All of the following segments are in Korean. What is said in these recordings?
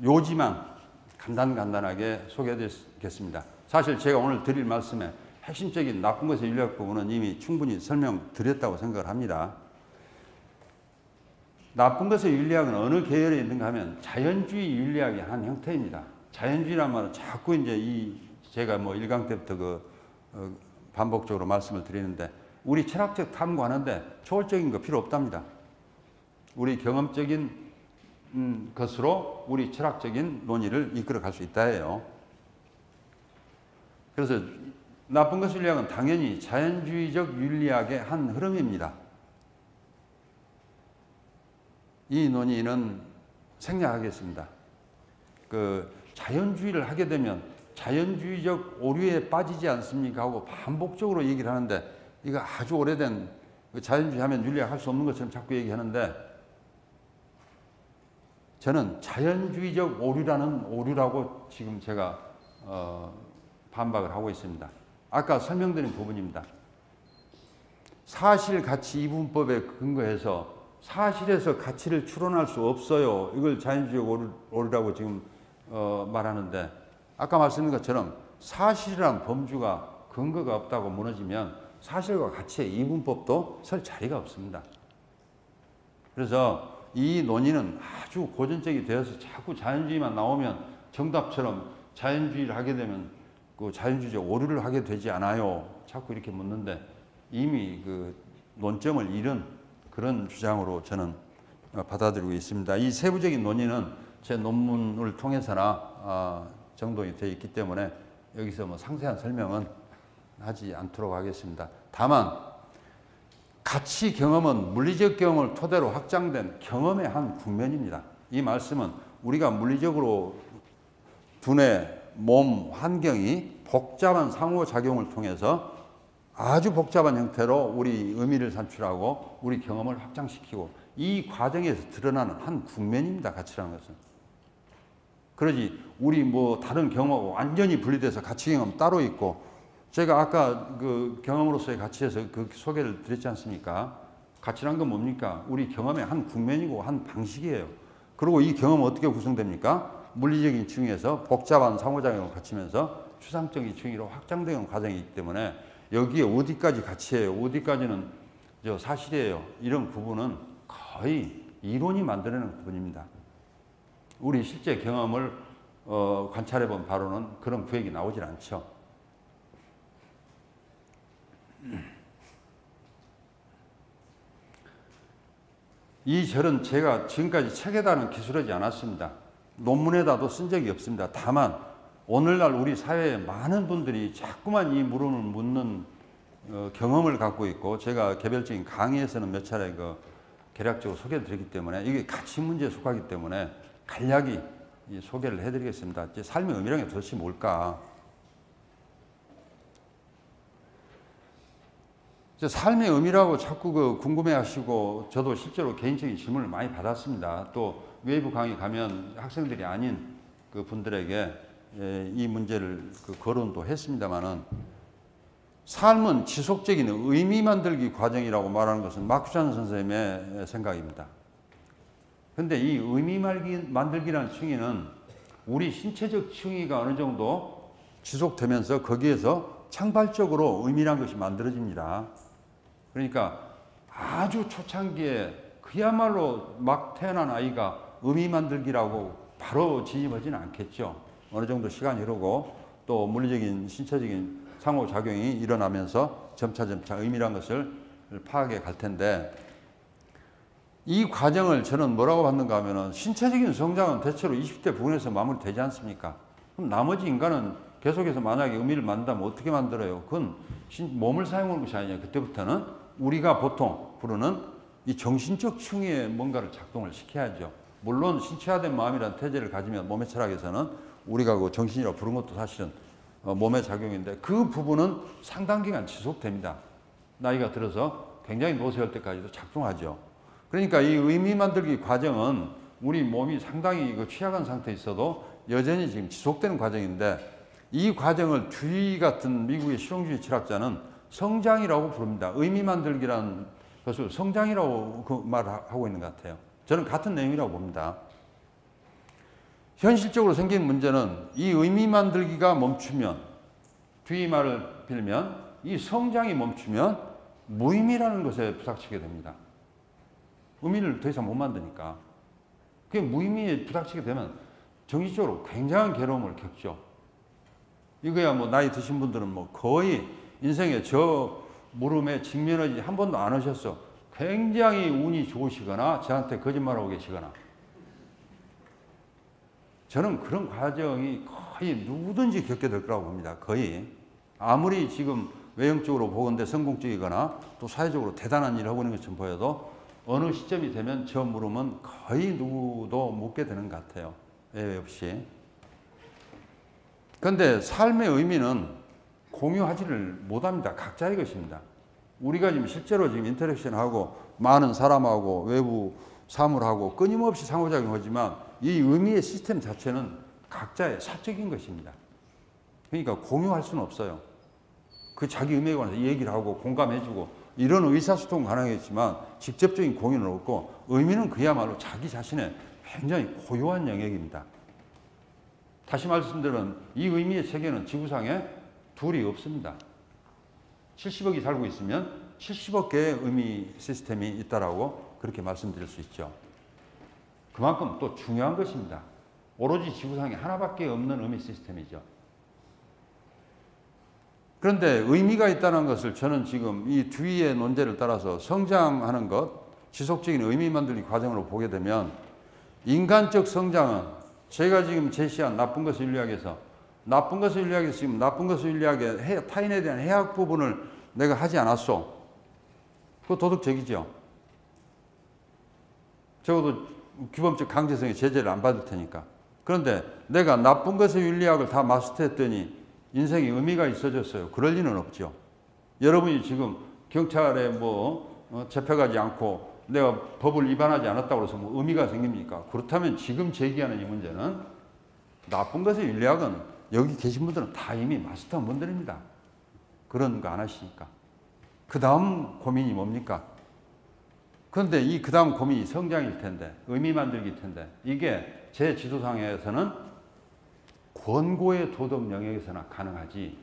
요지만 간단하게 소개해드리겠습니다. 사실 제가 오늘 드릴 말씀에 핵심적인 나쁜 것의 윤리학 부분은 이미 충분히 설명드렸다고 생각을 합니다. 나쁜 것의 윤리학은 어느 계열에 있는가 하면 자연주의 윤리학의 한 형태입니다. 자연주의란 말은 자꾸 이제 제가 뭐 1강 때부터 반복적으로 말씀을 드리는데, 우리 철학적 탐구하는데 초월적인 거 필요 없답니다. 우리 경험적인 것으로 우리 철학적인 논의를 이끌어 갈 수 있다 해요. 그래서 나쁜 것의 윤리학은 당연히 자연주의적 윤리학의 한 흐름입니다. 이 논의는 생략하겠습니다. 자연주의를 하게 되면 자연주의적 오류에 빠지지 않습니까 하고 반복적으로 얘기를 하는데, 이거 아주 오래된 자연주의 하면 윤리학 할 수 없는 것처럼 자꾸 얘기하는데, 저는 자연주의적 오류라는 오류라고 지금 제가 반박을 하고 있습니다. 아까 설명드린 부분입니다. 사실 가치 이분법에 근거해서 사실에서 가치를 추론할 수 없어요. 이걸 자연주의적 오류라고 지금 말하는데, 아까 말씀드린 것처럼 사실이란 범주가 근거가 없다고 무너지면 사실과 가치의 이분법도 설 자리가 없습니다. 그래서 이 논의는 아주 고전적이 되어서 자꾸 자연주의만 나오면 정답처럼 자연주의를 하게 되면 그 자연주의적 오류를 하게 되지 않아요. 자꾸 이렇게 묻는데, 이미 그 논점을 잃은 그런 주장으로 저는 받아들이고 있습니다. 이 세부적인 논의는 제 논문을 통해서나 정돈이 되어 있기 때문에 여기서 뭐 상세한 설명은 하지 않도록 하겠습니다. 다만 가치 경험은 물리적 경험을 토대로 확장된 경험의 한 국면입니다. 이 말씀은 우리가 물리적으로 두뇌, 몸, 환경이 복잡한 상호작용을 통해서 아주 복잡한 형태로 우리 의미를 산출하고 우리 경험을 확장시키고, 이 과정에서 드러나는 한 국면입니다. 가치라는 것은. 그러지 우리 뭐 다른 경험하고 완전히 분리돼서 가치 경험 따로 있고, 제가 아까 그 경험으로서의 가치에서 그 소개를 드렸지 않습니까? 가치란 건 뭡니까? 우리 경험의 한 국면이고 한 방식이에요. 그리고 이 경험은 어떻게 구성됩니까? 물리적인 층위에서 복잡한 상호작용을 거치면서 추상적인 층위로 확장되는 과정이기 때문에 여기에 어디까지 가치예요, 어디까지는 사실이에요, 이런 부분은 거의 이론이 만들어내는 부분입니다. 우리 실제 경험을 관찰해 본 바로는 그런 구획이 나오질 않죠. 이 절은 제가 지금까지 책에다는 기술하지 않았습니다. 논문에다도 쓴 적이 없습니다. 다만 오늘날 우리 사회에 많은 분들이 자꾸만 이 물음을 묻는 경험을 갖고 있고, 제가 개별적인 강의에서는 몇 차례 개략적으로 소개해드렸기 때문에 이게 가치 문제에 속하기 때문에 간략히 소개를 해드리겠습니다. 삶의 의미라는 게 도대체 뭘까? 삶의 의미라고 자꾸 궁금해하시고, 저도 실제로 개인적인 질문을 많이 받았습니다. 또 외부 강의 가면 학생들이 아닌 그 분들에게 이 문제를 거론도 했습니다만은, 삶은 지속적인 의미 만들기 과정이라고 말하는 것은 마크스완 선생님의 생각입니다. 그런데 이 의미 만들기라는 층위는 우리 신체적 층위가 어느 정도 지속되면서 거기에서 창발적으로 의미란 것이 만들어집니다. 그러니까 아주 초창기에 그야말로 막 태어난 아이가 의미 만들기라고 바로 진입하지는 않겠죠. 어느 정도 시간이 흐르고 또 물리적인 신체적인 상호작용이 일어나면서 점차 의미란 것을 파악해 갈 텐데, 이 과정을 저는 뭐라고 봤는가 하면은, 신체적인 성장은 대체로 20대 부근에서 마무리되지 않습니까? 그럼 나머지 인간은 계속해서 만약에 의미를 만든다면 어떻게 만들어요? 그건 몸을 사용하는 것이 아니냐. 그때부터는 우리가 보통 부르는 이 정신적 층위에 뭔가를 작동을 시켜야죠. 물론 신체화된 마음이라는 태제를 가지면 몸의 철학에서는 우리가 그 정신이라고 부른 것도 사실은 몸의 작용인데, 그 부분은 상당 기간 지속됩니다. 나이가 들어서 굉장히 노쇠할 때까지도 작동하죠. 그러니까 이 의미 만들기 과정은 우리 몸이 상당히 취약한 상태에 있어도 여전히 지금 지속되는 과정인데, 이 과정을 듀이 같은 미국의 실용주의 철학자는 성장이라고 부릅니다. 의미 만들기라는 것을 성장이라고 말하고 있는 것 같아요. 저는 같은 내용이라고 봅니다. 현실적으로 생긴 문제는 이 의미 만들기가 멈추면, 뒤 말을 빌면 이 성장이 멈추면 무의미라는 것에 부닥치게 됩니다. 의미를 더 이상 못 만드니까. 그게 무의미에 부닥치게 되면 정신적으로 굉장한 괴로움을 겪죠. 이거야 뭐 나이 드신 분들은 뭐 거의 인생에 저 물음에 직면하지 한 번도 안 하셨어. 굉장히 운이 좋으시거나 저한테 거짓말하고 계시거나. 저는 그런 과정이 거의 누구든지 겪게 될 거라고 봅니다. 거의. 아무리 지금 외형적으로 보건대 성공적이거나 또 사회적으로 대단한 일을 하고 있는 것처럼 보여도 어느 시점이 되면 저 물음은 거의 누구도 묻게 되는 것 같아요. 예외 없이. 그런데 삶의 의미는 공유하지를 못합니다. 각자의 것입니다. 우리가 지금 실제로 지금 인터랙션하고 많은 사람하고 외부 사물하고 끊임없이 상호작용하지만 이 의미의 시스템 자체는 각자의 사적인 것입니다. 그러니까 공유할 수는 없어요. 그 자기 의미에 관해서 얘기를 하고 공감해주고 이런 의사소통 가능했지만 직접적인 공유는 없고 의미는 그야말로 자기 자신의 굉장히 고유한 영역입니다. 다시 말씀드리면 이 의미의 세계는 지구상에 둘이 없습니다. 70억이 살고 있으면 70억 개의 의미 시스템이 있다라고 그렇게 말씀드릴 수 있죠. 그만큼 또 중요한 것입니다. 오로지 지구상에 하나밖에 없는 의미 시스템이죠. 그런데 의미가 있다는 것을 저는 지금 이 뒤의 논제를 따라서 성장하는 것, 지속적인 의미 만들기 과정으로 보게 되면 인간적 성장은 제가 지금 제시한 나쁜 것을 윤리학에서 지금 나쁜 것을 윤리학의 타인에 대한 해악 부분을 내가 하지 않았어. 그거 도덕적이죠. 적어도 규범적 강제성의 제재를 안 받을 테니까. 그런데 내가 나쁜 것의 윤리학을 다 마스터했더니 인생에 의미가 있어졌어요. 그럴 리는 없죠. 여러분이 지금 경찰에 잡혀가지 않고 내가 법을 위반하지 않았다고 해서 뭐 의미가 생깁니까? 그렇다면 지금 제기하는 이 문제는 나쁜 것의 윤리학은 여기 계신 분들은 다 이미 마스터한 분들입니다. 그런 거 안 하시니까. 그 다음 고민이 뭡니까? 그런데 이 그 다음 고민이 성장일 텐데, 의미 만들기일 텐데, 이게 제 지도상에서는 권고의 도덕 영역에서나 가능하지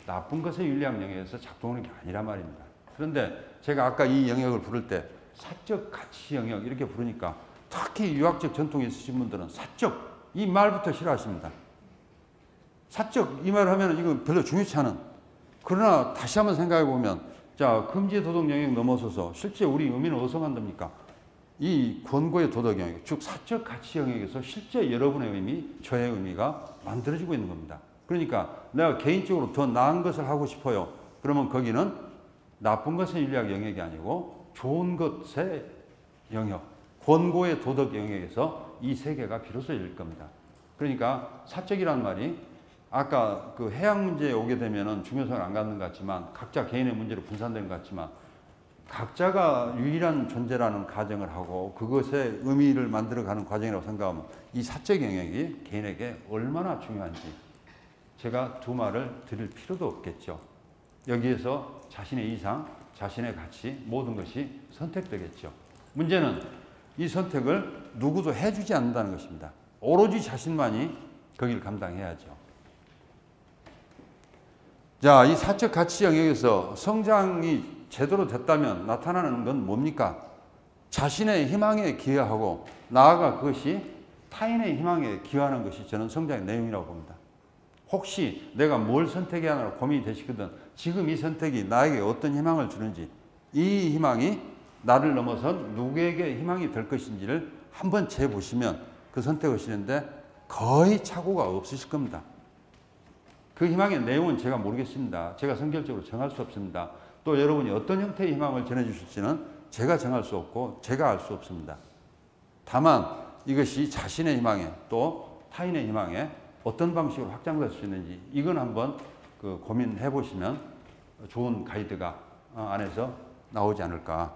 나쁜 것의 윤리학 영역에서 작동하는 게 아니란 말입니다. 그런데 제가 아까 이 영역을 부를 때 사적 가치 영역 이렇게 부르니까 특히 유학적 전통이 있으신 분들은 사적 이 말부터 싫어하십니다. 사적 이 말을 하면 이건 별로 중요치 않은. 그러나 다시 한번 생각해 보면 자 금지의 도덕 영역 넘어서서 실제 우리 의미는 어디서 만듭니까? 이 권고의 도덕 영역, 즉 사적 가치 영역에서 실제 여러분의 의미, 저의 의미가 만들어지고 있는 겁니다. 그러니까 내가 개인적으로 더 나은 것을 하고 싶어요. 그러면 거기는 나쁜 것의 윤리학 영역이 아니고 좋은 것의 영역, 권고의 도덕 영역에서 이 세계가 비로소 열릴 겁니다. 그러니까 사적이라는 말이 아까 그 해양 문제에 오게 되면은 중요성을 안 갖는 것 같지만 각자 개인의 문제로 분산되는 것 같지만 각자가 유일한 존재라는 가정을 하고 그것의 의미를 만들어가는 과정이라고 생각하면 이 사적 영역이 개인에게 얼마나 중요한지 제가 두 말을 드릴 필요도 없겠죠. 여기에서 자신의 이상, 자신의 가치 모든 것이 선택되겠죠. 문제는 이 선택을 누구도 해주지 않는다는 것입니다. 오로지 자신만이 거기를 감당해야죠. 자, 이 사적 가치 영역에서 성장이 제대로 됐다면 나타나는 건 뭡니까? 자신의 희망에 기여하고 나아가 그것이 타인의 희망에 기여하는 것이 저는 성장의 내용이라고 봅니다. 혹시 내가 뭘 선택해야 하나 고민이 되시거든 지금 이 선택이 나에게 어떤 희망을 주는지 이 희망이 나를 넘어선 누구에게 희망이 될 것인지를 한번 재보시면 그 선택을 하시는데 거의 착오가 없으실 겁니다. 그 희망의 내용은 제가 모르겠습니다. 제가 선결적으로 정할 수 없습니다. 또 여러분이 어떤 형태의 희망을 전해주실지는 제가 정할 수 없고 제가 알 수 없습니다. 다만 이것이 자신의 희망에 또 타인의 희망에 어떤 방식으로 확장될 수 있는지 이건 한번 고민해 보시면 좋은 가이드가 안에서 나오지 않을까